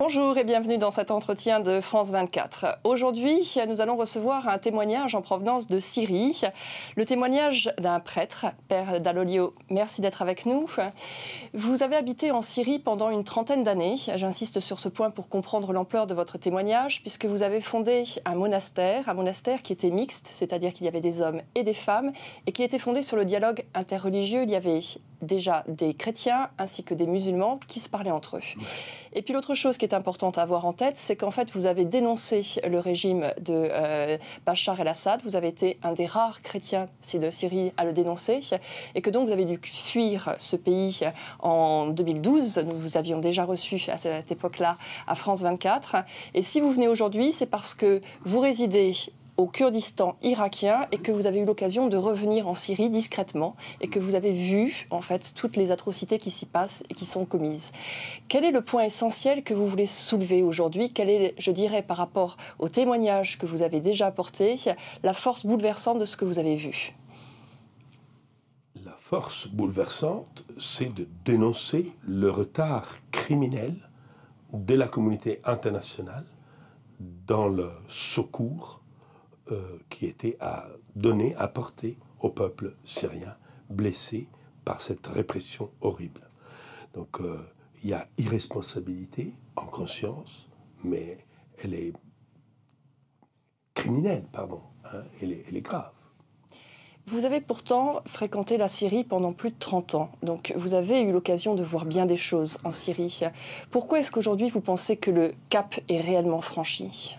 Bonjour et bienvenue dans cet entretien de France 24. Aujourd'hui, nous allons recevoir un témoignage en provenance de Syrie. Le témoignage d'un prêtre, Père Dallolio. Merci d'être avec nous. Vous avez habité en Syrie pendant une trentaine d'années. J'insiste sur ce point pour comprendre l'ampleur de votre témoignage, puisque vous avez fondé un monastère qui était mixte, c'est-à-dire qu'il y avait des hommes et des femmes, et qui était fondé sur le dialogue interreligieux. Il y avait déjà des chrétiens ainsi que des musulmans qui se parlaient entre eux. Et puis l'autre chose qui est importante à avoir en tête, c'est qu'en fait vous avez dénoncé le régime de Bachar el-Assad. Vous avez été un des rares chrétiens de Syrie à le dénoncer, et que donc vous avez dû fuir ce pays en 2012. Nous vous avions déjà reçu à cette époque-là à France 24. Et si vous venez aujourd'hui, c'est parce que vous résidez au Kurdistan irakien et que vous avez eu l'occasion de revenir en Syrie discrètement et que vous avez vu en fait toutes les atrocités qui s'y passent et qui sont commises. Quel est le point essentiel que vous voulez soulever aujourd'hui? Quelle est, je dirais, par rapport au témoignage que vous avez déjà apporté, la force bouleversante de ce que vous avez vu? La force bouleversante, c'est de dénoncer le retard criminel de la communauté internationale dans le secours qui était apporté au peuple syrien blessé par cette répression horrible. Donc il y a irresponsabilité en conscience, mais elle est criminelle, elle est grave. Vous avez pourtant fréquenté la Syrie pendant plus de 30 ans, donc vous avez eu l'occasion de voir bien des choses en Syrie. Pourquoi est-ce qu'aujourd'hui vous pensez que le cap est réellement franchi ?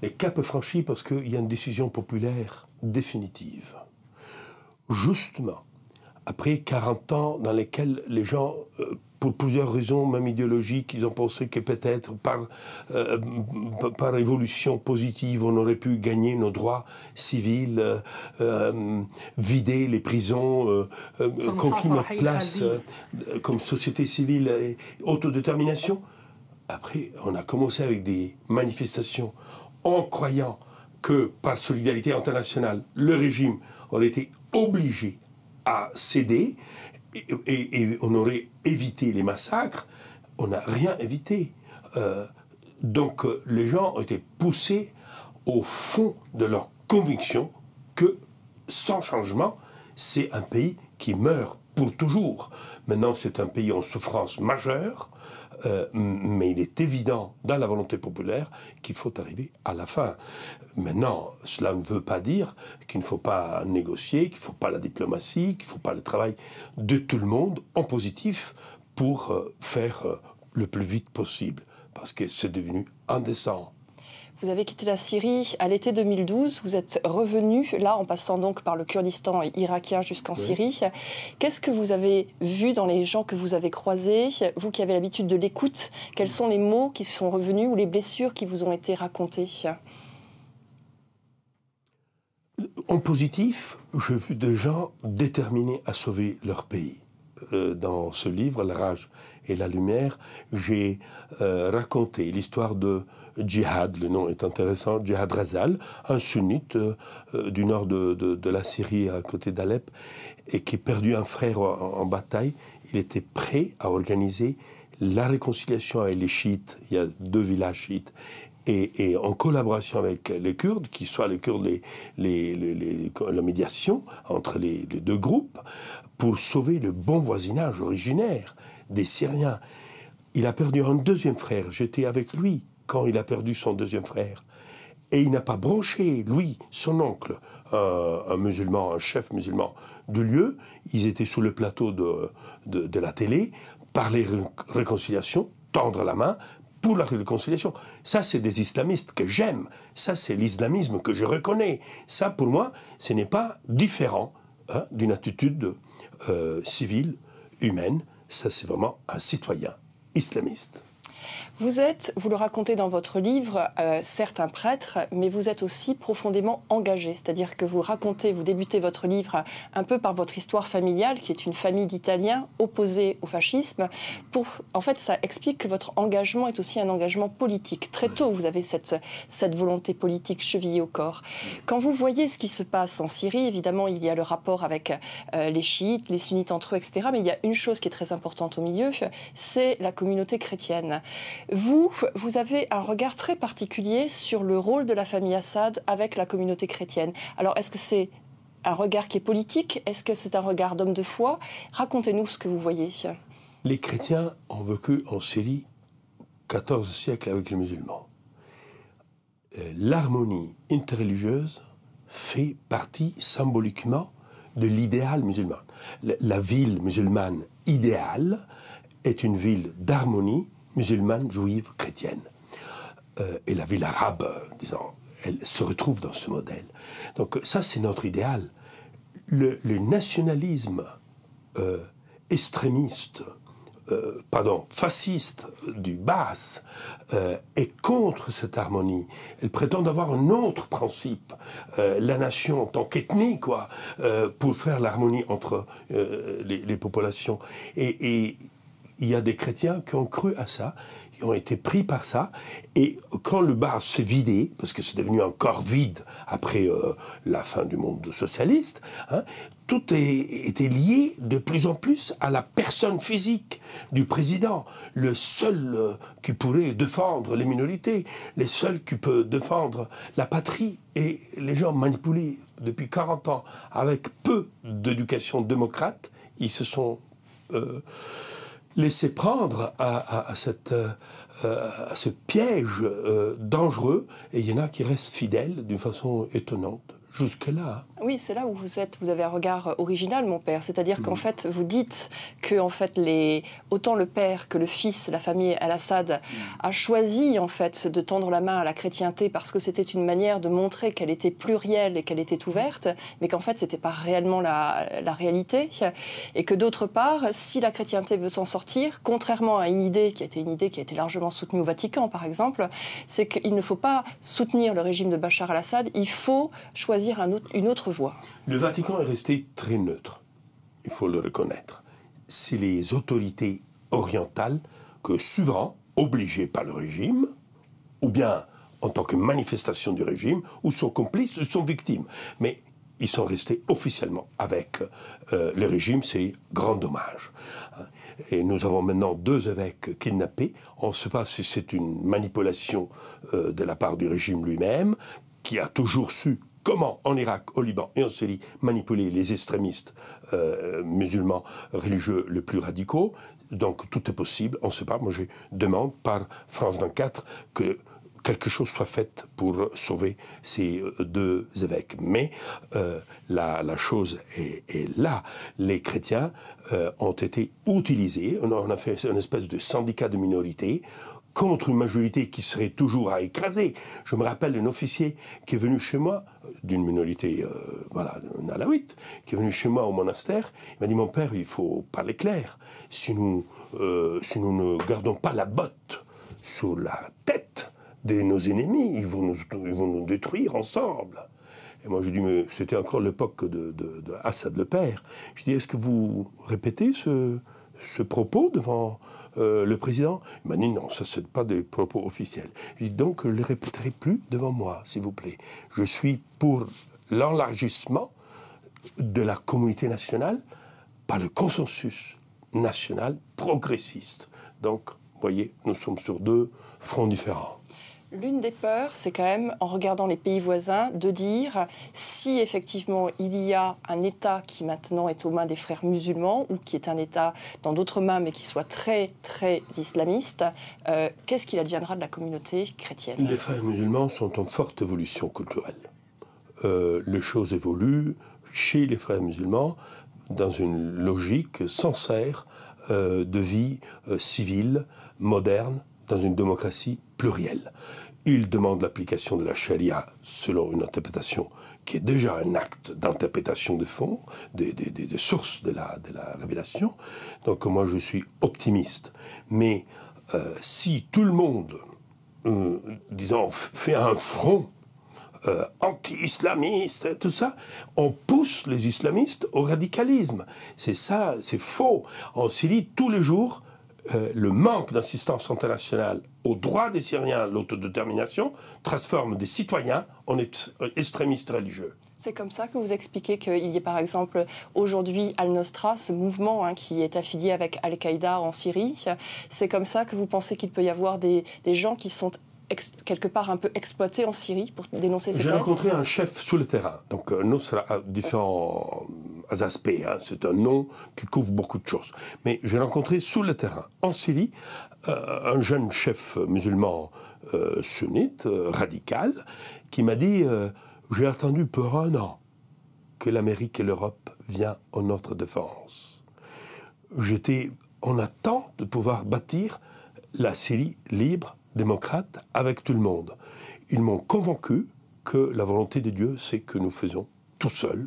Le cap est franchi parce qu'il y a une décision populaire définitive. Justement, après 40 ans dans lesquels les gens, pour plusieurs raisons, même idéologiques, ils ont pensé que peut-être par évolution positive, on aurait pu gagner nos droits civils, vider les prisons, conquérir notre place comme société civile et autodétermination. Après, on a commencé avec des manifestations en croyant que par solidarité internationale, le régime aurait été obligé à céder et on aurait évité les massacres. On n'a rien évité. Donc les gens ont été poussés au fond de leur conviction que sans changement, c'est un pays qui meurt pour toujours. Maintenant, c'est un pays en souffrance majeure. Mais il est évident dans la volonté populaire qu'il faut arriver à la fin. Maintenant, cela ne veut pas dire qu'il ne faut pas négocier, qu'il ne faut pas la diplomatie, qu'il ne faut pas le travail de tout le monde en positif pour faire le plus vite possible, parce que c'est devenu indécent. Vous avez quitté la Syrie à l'été 2012, vous êtes revenu, là, en passant donc par le Kurdistan irakien jusqu'en Syrie. Qu'est-ce que vous avez vu dans les gens que vous avez croisés, vous qui avez l'habitude de l'écoute? Quels sont les mots qui sont revenus ou les blessures qui vous ont été racontées? En positif, j'ai vu des gens déterminés à sauver leur pays. Dans ce livre, La rage et la lumière, j'ai raconté l'histoire de Djihad, le nom est intéressant, Djihad Razal, un sunnite du nord de la Syrie, à côté d'Alep, et qui a perdu un frère en bataille. Il était prêt à organiser la réconciliation avec les chiites. Il y a 2 villages chiites. Et en collaboration avec les Kurdes, qui soient les Kurdes, la médiation entre les 2 groupes, pour sauver le bon voisinage originaire des Syriens. Il a perdu un 2e frère. J'étais avec lui quand il a perdu son 2e frère. Et il n'a pas branché, lui, son oncle, un musulman, un chef musulman du lieu. Ils étaient sous le plateau de la télé, parler réconciliation, tendre la main pour la réconciliation. Ça, c'est des islamistes que j'aime. Ça, c'est l'islamisme que je reconnais. Ça, pour moi, ce n'est pas différent d'une attitude civile, humaine. Ça, c'est vraiment un citoyen islamiste. Vous le racontez dans votre livre, certes un prêtre, mais vous êtes aussi profondément engagé. C'est-à-dire que vous débutez votre livre un peu par votre histoire familiale, qui est une famille d'Italiens opposés au fascisme. En fait, ça explique que votre engagement est aussi un engagement politique. Très tôt, vous avez cette volonté politique chevillée au corps. Quand vous voyez ce qui se passe en Syrie, évidemment, il y a le rapport avec les chiites, les sunnites entre eux, etc. Mais il y a une chose qui est très importante au milieu, c'est la communauté chrétienne. Vous avez un regard très particulier sur le rôle de la famille Assad avec la communauté chrétienne. Alors, est-ce que c'est un regard qui est politique? Est-ce que c'est un regard d'homme de foi? Racontez-nous ce que vous voyez. Les chrétiens ont vécu en Syrie 14 siècles avec les musulmans. L'harmonie interreligieuse fait partie symboliquement de l'idéal musulman. La ville musulmane idéale est une ville d'harmonie musulmane, juive, chrétienne. Et la ville arabe, disons, elle se retrouve dans ce modèle. Donc ça, c'est notre idéal. Le nationalisme fasciste du Baas est contre cette harmonie. Elle prétend avoir un autre principe, la nation en tant qu'ethnie, pour faire l'harmonie entre les populations. Et il y a des chrétiens qui ont cru à ça, qui ont été pris par ça, et quand le Baas s'est vidé, parce que c'est devenu un corps vide après la fin du monde socialiste, tout était lié de plus en plus à la personne physique du président, le seul qui pourrait défendre les minorités, le seul qui peut défendre la patrie. Et les gens manipulés depuis 40 ans avec peu d'éducation démocrate, ils se sont laissés prendre à ce piège dangereux, et il y en a qui restent fidèles d'une façon étonnante. Jusque-là. Oui, c'est là où vous avez un regard original, mon père. C'est-à-dire qu'en fait, vous dites que en fait, autant le père que le fils, la famille Al-Assad, a choisi en fait de tendre la main à la chrétienté parce que c'était une manière de montrer qu'elle était plurielle et qu'elle était ouverte, mais qu'en fait, c'était pas réellement la réalité. Et que d'autre part, si la chrétienté veut s'en sortir, contrairement à une idée qui a été largement soutenue au Vatican, par exemple, c'est qu'il ne faut pas soutenir le régime de Bachar al-Assad, il faut choisir une autre voie. Le Vatican est resté très neutre, il faut le reconnaître. C'est les autorités orientales que, souvent, obligées par le régime, ou bien en tant que manifestation du régime, ou sont complices, ou sont victimes. Mais ils sont restés officiellement avec le régime, c'est grand dommage. Et nous avons maintenant 2 évêques kidnappés. On ne sait pas si c'est une manipulation de la part du régime lui-même, qui a toujours su comment, en Irak, au Liban et en Syrie, manipuler les extrémistes musulmans religieux les plus radicaux. Donc tout est possible, on ne sait pas. Moi je demande par France 24 que quelque chose soit fait pour sauver ces 2 évêques. Mais la chose est là. Les chrétiens ont été utilisés. On a fait une espèce de syndicat de minorité contre une majorité qui serait toujours à écraser. Je me rappelle d'un officier qui est venu chez moi, d'une minorité, un alawite, qui est venu chez moi au monastère. Il m'a dit, mon père, il faut parler clair. Si nous ne gardons pas la botte sur la tête de nos ennemis, ils vont nous détruire ensemble. Et moi, je dis, mais c'était encore l'époque de Assad le père. Je dis, est-ce que vous répétez ce propos devant le président? Il m'a dit, non, ça, ce n'est pas des propos officiels. Je dis, donc, je ne les répéterai plus devant moi, s'il vous plaît. Je suis pour l'élargissement de la communauté nationale par le consensus national progressiste. Donc, vous voyez, nous sommes sur 2 fronts différents. L'une des peurs, c'est quand même, en regardant les pays voisins, de dire si effectivement il y a un État qui maintenant est aux mains des frères musulmans ou qui est un État dans d'autres mains mais qui soit très, très islamiste, qu'est-ce qu'il adviendra de la communauté chrétienne? Les frères musulmans sont en forte évolution culturelle. Les choses évoluent chez les frères musulmans dans une logique sincère de vie civile, moderne, dans une démocratie plurielle. Ils demandent l'application de la charia selon une interprétation qui est déjà un acte d'interprétation de fond, des sources de la révélation. Donc moi je suis optimiste. Mais si tout le monde, disons, fait un front anti-islamiste, tout ça, on pousse les islamistes au radicalisme. C'est ça, c'est faux. En Syrie, tous les jours, le manque d'assistance internationale aux droits des Syriens, l'autodétermination, transforme des citoyens en extrémistes religieux. C'est comme ça que vous expliquez qu'il y ait par exemple aujourd'hui Al-Nosra, ce mouvement qui est affilié avec Al-Qaïda en Syrie. C'est comme ça que vous pensez qu'il peut y avoir des gens qui sont quelque part un peu exploités en Syrie pour dénoncer ces thèses? J'ai rencontré un chef sur le terrain. Donc Nosra a différents aspects. C'est un nom qui couvre beaucoup de choses. Mais j'ai rencontré sur le terrain, en Syrie, un jeune chef musulman sunnite, radical, qui m'a dit j'ai attendu pour 1 an que l'Amérique et l'Europe viennent en notre défense. J'étais en attente de pouvoir bâtir la Syrie libre, démocrate, avec tout le monde. Ils m'ont convaincu que la volonté de Dieu, c'est que nous faisons tout seuls,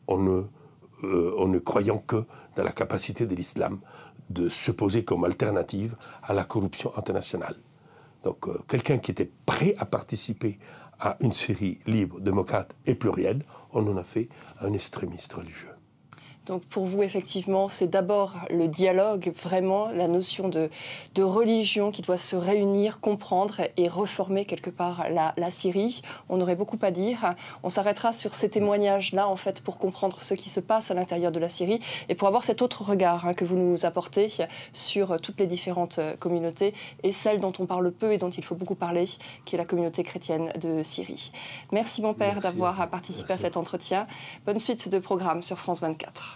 en ne croyant que dans la capacité de l'islam de se poser comme alternative à la corruption internationale. Donc quelqu'un qui était prêt à participer à une Syrie libre, démocrate et plurielle, on en a fait un extrémiste religieux. Donc pour vous, effectivement, c'est d'abord le dialogue, vraiment la notion de religion qui doit se réunir, comprendre et reformer quelque part la Syrie. On aurait beaucoup à dire. On s'arrêtera sur ces témoignages-là, en fait, pour comprendre ce qui se passe à l'intérieur de la Syrie et pour avoir cet autre regard que vous nous apportez sur toutes les différentes communautés et celle dont on parle peu et dont il faut beaucoup parler, qui est la communauté chrétienne de Syrie. Merci, mon père, d'avoir participé à cet entretien. Bonne suite de programme sur France 24.